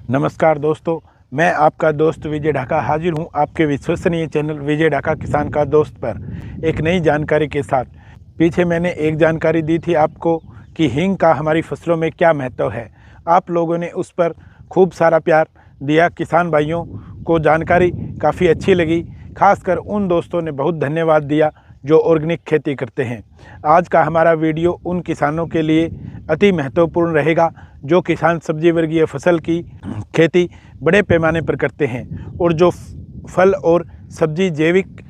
नमस्कार दोस्तों, मैं आपका दोस्त विजय ढाका हाजिर हूं आपके विश्वसनीय चैनल विजय ढाका किसान का दोस्त पर एक नई जानकारी के साथ। पीछे मैंने एक जानकारी दी थी आपको कि हींग का हमारी फसलों में क्या महत्व है। आप लोगों ने उस पर खूब सारा प्यार दिया। किसान भाइयों को जानकारी काफ़ी अच्छी लगी। खासकर उन दोस्तों ने बहुत धन्यवाद दिया जो ऑर्गेनिक खेती करते हैं। आज का हमारा वीडियो उन किसानों के लिए अति महत्वपूर्ण रहेगा जो किसान सब्जी वर्गीय फसल की खेती बड़े पैमाने पर करते हैं और जो फल और सब्जी जैविक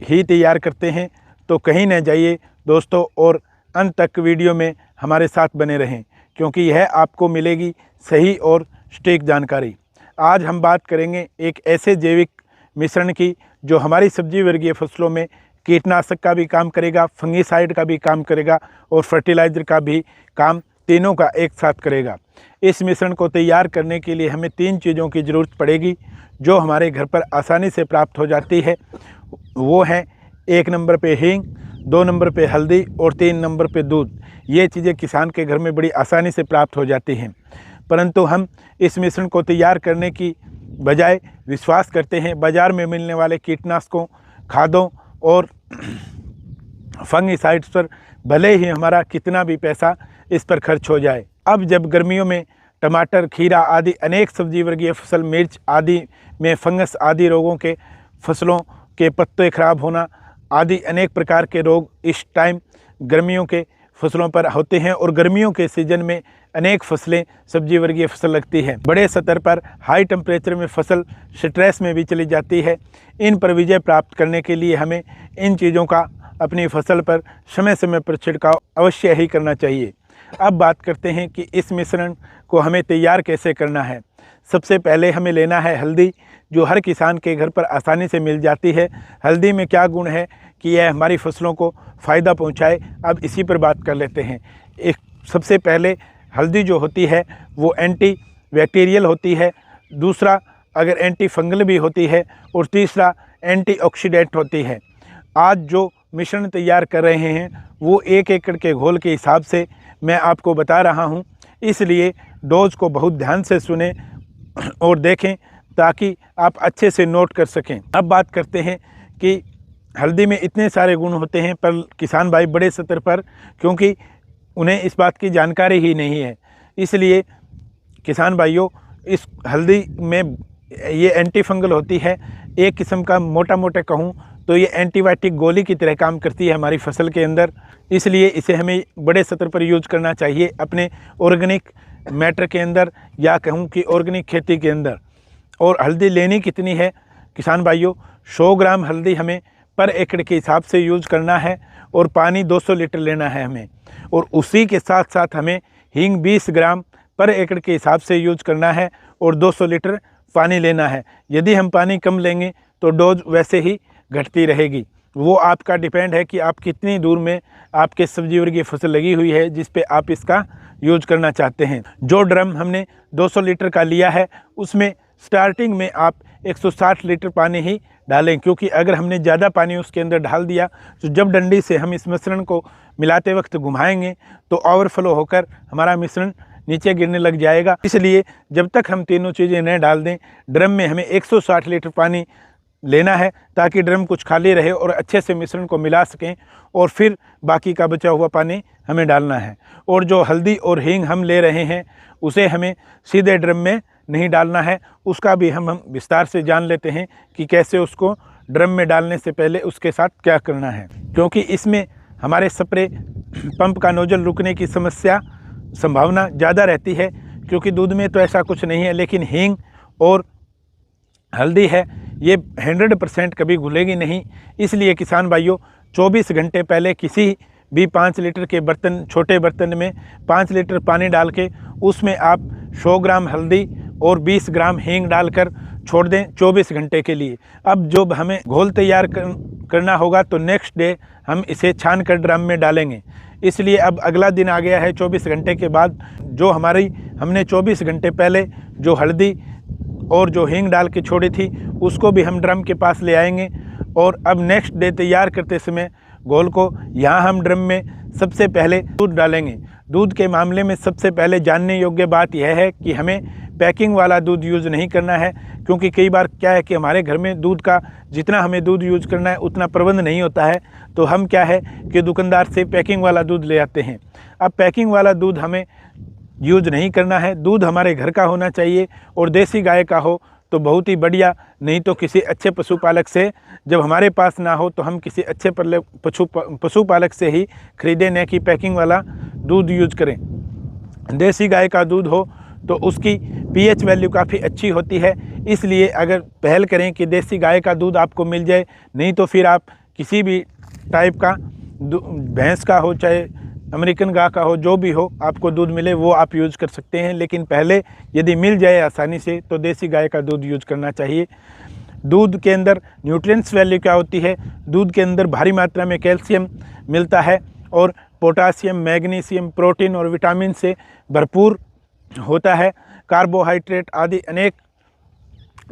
ही तैयार करते हैं। तो कहीं न जाइए दोस्तों और अंत तक वीडियो में हमारे साथ बने रहें, क्योंकि यह आपको मिलेगी सही और सटीक जानकारी। आज हम बात करेंगे एक ऐसे जैविक मिश्रण की जो हमारी सब्जी वर्गीय फसलों में कीटनाशक का भी काम करेगा, फंगीसाइड का भी काम करेगा और फर्टिलाइज़र का भी काम, तीनों का एक साथ करेगा। इस मिश्रण को तैयार करने के लिए हमें 3 चीज़ों की ज़रूरत पड़ेगी जो हमारे घर पर आसानी से प्राप्त हो जाती है। वो हैं 1 नंबर पे हींग, 2 नंबर पे हल्दी और 3 नंबर पे दूध। ये चीज़ें किसान के घर में बड़ी आसानी से प्राप्त हो जाती हैं, परंतु हम इस मिश्रण को तैयार करने की बजाय विश्वास करते हैं बाज़ार में मिलने वाले कीटनाशकों, खादों और फंगीसाइड्स पर, भले ही हमारा कितना भी पैसा इस पर खर्च हो जाए। अब जब गर्मियों में टमाटर, खीरा आदि अनेक सब्जी वर्गीय फसल, मिर्च आदि में फंगस आदि रोगों के, फसलों के पत्ते खराब होना आदि अनेक प्रकार के रोग इस टाइम गर्मियों के फसलों पर होते हैं और गर्मियों के सीजन में अनेक फसलें सब्जी वर्गीय फसल लगती है। बड़े स्तर पर हाई टेम्परेचर में फसल स्ट्रेस में भी चली जाती है। इन पर विजय प्राप्त करने के लिए हमें इन चीज़ों का अपनी फसल पर समय समय पर छिड़काव अवश्य ही करना चाहिए। अब बात करते हैं कि इस मिश्रण को हमें तैयार कैसे करना है। सबसे पहले हमें लेना है हल्दी, जो हर किसान के घर पर आसानी से मिल जाती है। हल्दी में क्या गुण है कि यह हमारी फसलों को फ़ायदा पहुंचाए, अब इसी पर बात कर लेते हैं। एक सबसे पहले हल्दी जो होती है वो एंटी बैक्टीरियल होती है, दूसरा अगर एंटी फंगल भी होती है और तीसरा एंटीऑक्सीडेंट होती है। आज जो मिश्रण तैयार कर रहे हैं वो 1 एकड़ के घोल के हिसाब से मैं आपको बता रहा हूं, इसलिए डोज को बहुत ध्यान से सुने और देखें ताकि आप अच्छे से नोट कर सकें। अब बात करते हैं कि हल्दी में इतने सारे गुण होते हैं पर किसान भाई बड़े स्तर पर, क्योंकि उन्हें इस बात की जानकारी ही नहीं है, इसलिए किसान भाइयों इस हल्दी में ये एंटी फंगल होती है। एक किस्म का मोटा मोटा कहूँ तो ये एंटीबायोटिक गोली की तरह काम करती है हमारी फसल के अंदर, इसलिए इसे हमें बड़े स्तर पर यूज करना चाहिए अपने ऑर्गेनिक मैटर के अंदर, या कहूँ कि ऑर्गेनिक खेती के अंदर। और हल्दी लेनी कितनी है किसान भाइयों? 100 ग्राम हल्दी हमें पर एकड़ के हिसाब से यूज करना है और पानी 200 लीटर लेना है हमें, और उसी के साथ साथ हमें हींग 20 ग्राम पर एकड़ के हिसाब से यूज करना है और 200 लीटर पानी लेना है। यदि हम पानी कम लेंगे तो डोज वैसे ही घटती रहेगी। वो आपका डिपेंड है कि आप कितनी दूर में आपके सब्जी वर्गीय फसल लगी हुई है जिस पे आप इसका यूज करना चाहते हैं। जो ड्रम हमने 200 लीटर का लिया है उसमें स्टार्टिंग में आप 160 लीटर पानी ही डालें, क्योंकि अगर हमने ज़्यादा पानी उसके अंदर डाल दिया तो जब डंडी से हम इस मिश्रण को मिलाते वक्त घुमाएंगे तो ओवरफ्लो होकर हमारा मिश्रण नीचे गिरने लग जाएगा। इसलिए जब तक हम तीनों चीज़ें न डाल दें, ड्रम में हमें 160 लीटर पानी लेना है ताकि ड्रम कुछ खाली रहे और अच्छे से मिश्रण को मिला सकें, और फिर बाकी का बचा हुआ पानी हमें डालना है। और जो हल्दी और हींग हम ले रहे हैं उसे हमें सीधे ड्रम में नहीं डालना है, उसका भी हम विस्तार से जान लेते हैं कि कैसे उसको ड्रम में डालने से पहले उसके साथ क्या करना है, क्योंकि इसमें हमारे स्प्रे पंप का नोजल रुकने की संभावना ज़्यादा रहती है, क्योंकि दूध में तो ऐसा कुछ नहीं है, लेकिन हींग और हल्दी है ये 100% कभी घुलेगी नहीं। इसलिए किसान भाइयों 24 घंटे पहले किसी भी 5 लीटर के बर्तन, छोटे बर्तन में 5 लीटर पानी डाल के उसमें आप 100 ग्राम हल्दी और 20 ग्राम हींग डालकर छोड़ दें 24 घंटे के लिए। अब जब हमें घोल तैयार करना होगा तो नेक्स्ट डे हम इसे छान कर ड्रम में डालेंगे। इसलिए अब अगला दिन आ गया है 24 घंटे के बाद, जो हमने 24 घंटे पहले जो हल्दी और जो हींग डाल के छोड़ी थी उसको भी हम ड्रम के पास ले आएंगे। और अब नेक्स्ट डे तैयार करते समय घोल को यहाँ हम ड्रम में सबसे पहले दूध डालेंगे। दूध के मामले में सबसे पहले जानने योग्य बात यह है कि हमें पैकिंग वाला दूध यूज़ नहीं करना है, क्योंकि कई बार क्या है कि हमारे घर में दूध का जितना हमें दूध यूज़ करना है उतना प्रबंध नहीं होता है, तो हम क्या है कि दुकानदार से पैकिंग वाला दूध ले आते हैं। अब पैकिंग वाला दूध हमें यूज़ नहीं करना है। दूध हमारे घर का होना चाहिए और देसी गाय का हो तो बहुत ही बढ़िया, नहीं तो किसी अच्छे पशुपालक से, जब हमारे पास ना हो तो हम किसी अच्छे पशुपालक से ही खरीदें, न कि पैकिंग वाला दूध यूज करें। देसी गाय का दूध हो तो उसकी पीएच वैल्यू काफ़ी अच्छी होती है, इसलिए अगर पहल करें कि देसी गाय का दूध आपको मिल जाए, नहीं तो फिर आप किसी भी टाइप का भैंस का हो चाहे अमेरिकन गाय का हो, जो भी हो आपको दूध मिले वो आप यूज़ कर सकते हैं। लेकिन पहले यदि मिल जाए आसानी से तो देसी गाय का दूध यूज़ करना चाहिए। दूध के अंदर न्यूट्रिएंट्स वैल्यू क्या होती है? दूध के अंदर भारी मात्रा में कैल्शियम मिलता है और पोटासियम, मैग्नीशियम, प्रोटीन और विटामिन से भरपूर होता है। कार्बोहाइड्रेट आदि अनेक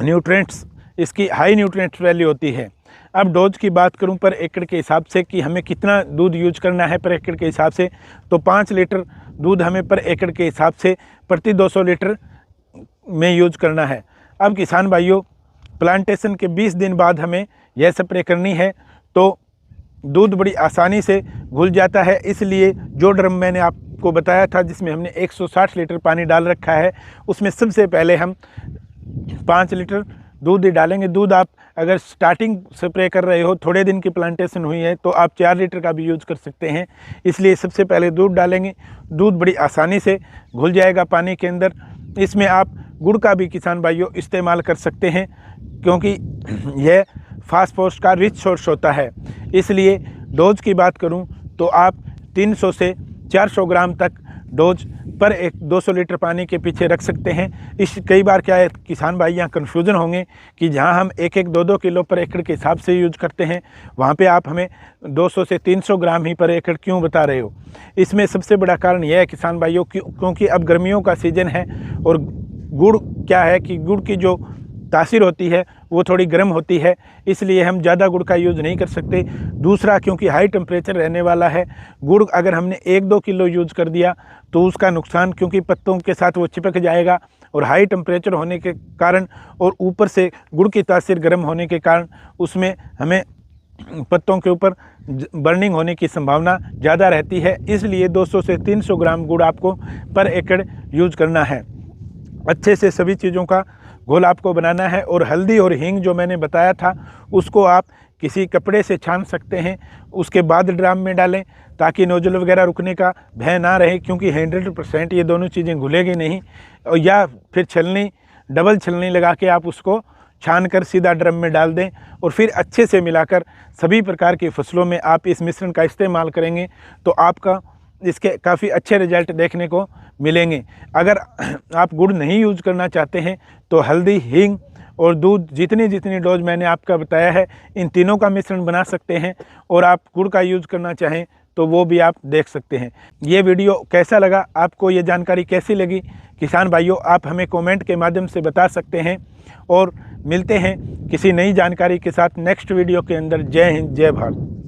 न्यूट्रिएंट्स, इसकी हाई न्यूट्रिएंट्स वैल्यू होती है। अब डोज की बात करूं पर एकड़ के हिसाब से कि हमें कितना दूध यूज करना है पर एकड़ के हिसाब से, तो 5 लीटर दूध हमें पर एकड़ के हिसाब से प्रति 200 लीटर में यूज करना है। अब किसान भाइयों, प्लांटेशन के 20 दिन बाद हमें यह स्प्रे करनी है तो दूध बड़ी आसानी से घुल जाता है। इसलिए जो ड्रम मैंने आपको बताया था जिसमें हमने 160 लीटर पानी डाल रखा है, उसमें सबसे पहले हम 5 लीटर दूध ही डालेंगे। दूध आप अगर स्टार्टिंग स्प्रे कर रहे हो, थोड़े दिन की प्लांटेशन हुई है, तो आप 4 लीटर का भी यूज़ कर सकते हैं। इसलिए सबसे पहले दूध डालेंगे। दूध बड़ी आसानी से घुल जाएगा पानी के अंदर। इसमें आप गुड़ का भी किसान भाइयों इस्तेमाल कर सकते हैं, क्योंकि यह फास्फोरस का रिच सोर्स होता है। इसलिए डोज की बात करूं तो आप 300 से 400 ग्राम तक डोज पर 200 लीटर पानी के पीछे रख सकते हैं। इस कई बार क्या है किसान भाई यहाँ कन्फ्यूज़न होंगे कि जहाँ हम 1-2 किलो पर एकड़ के हिसाब से यूज करते हैं, वहाँ पे आप हमें 200 से 300 ग्राम ही पर एकड़ क्यों बता रहे हो? इसमें सबसे बड़ा कारण यह है किसान भाइयों क्योंकि अब गर्मियों का सीज़न है और गुड़ क्या है कि गुड़ की जो तासीर होती है वो थोड़ी गर्म होती है, इसलिए हम ज़्यादा गुड़ का यूज़ नहीं कर सकते। दूसरा, क्योंकि हाई टेम्परेचर रहने वाला है, गुड़ अगर हमने 1-2 किलो यूज़ कर दिया तो उसका नुकसान, क्योंकि पत्तों के साथ वो चिपक जाएगा और हाई टेम्परेचर होने के कारण और ऊपर से गुड़ की तासीर गर्म होने के कारण उसमें हमें पत्तों के ऊपर बर्निंग होने की संभावना ज़्यादा रहती है। इसलिए 200 से 300 ग्राम गुड़ आपको पर एकड़ यूज़ करना है। अच्छे से सभी चीज़ों का घोल आपको बनाना है। और हल्दी और हींग जो मैंने बताया था उसको आप किसी कपड़े से छान सकते हैं, उसके बाद ड्राम में डालें ताकि नोजल वगैरह रुकने का भय ना रहे, क्योंकि 100% ये दोनों चीज़ें घुलेगी नहीं। और या फिर छलनी, डबल छलनी लगा के आप उसको छान कर सीधा ड्रम में डाल दें और फिर अच्छे से मिलाकर सभी प्रकार की फसलों में आप इस मिश्रण का इस्तेमाल करेंगे तो आपका इसके काफ़ी अच्छे रिजल्ट देखने को मिलेंगे। अगर आप गुड़ नहीं यूज़ करना चाहते हैं तो हल्दी, हींग और दूध जितनी डोज मैंने आपका बताया है, इन तीनों का मिश्रण बना सकते हैं। और आप गुड़ का यूज़ करना चाहें तो वो भी आप देख सकते हैं। ये वीडियो कैसा लगा, आपको ये जानकारी कैसी लगी किसान भाइयों, आप हमें कमेंट के माध्यम से बता सकते हैं। और मिलते हैं किसी नई जानकारी के साथ नेक्स्ट वीडियो के अंदर। जय हिंद, जय भारत।